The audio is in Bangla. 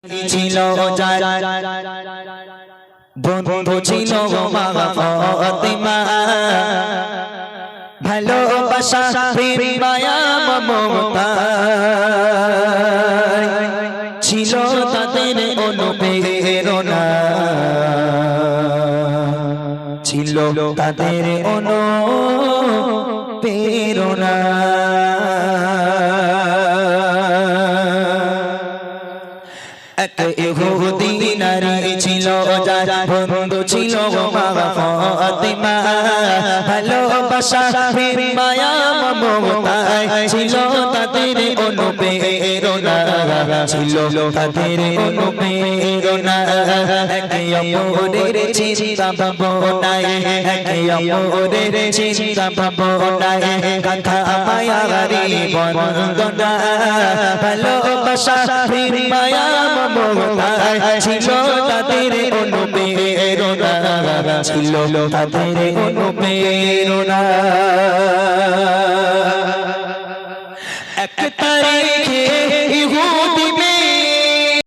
ছিল বন্ধু ছিল মা ফাতেমা ভালোবাসা প্রেম মায়া মমতা ছিল তাদের অনুপ্রেরণা ছিল তাদের অনুপ্রেরণা এক ইহুদি নারী ছিল যার বন্ধু ছিল মা ফাতেমা ভালোবাসা প্রেম মায়া মমতা ছিল তাদের অনুপ্রেরণা ছিল তাদের অনুপ্রেরণা একে অপরের চিন্তা ভাবনায় একে অপরের চিন্তা ভাবনায় গাথা মায়ারি বন্দনা ভালোবাসা প্রেম মায়া মমতা ছিল তাদের অনুপ্রেরণা ছিল তাদের অনুপ্রেরণা এক তারিখে ইহুদি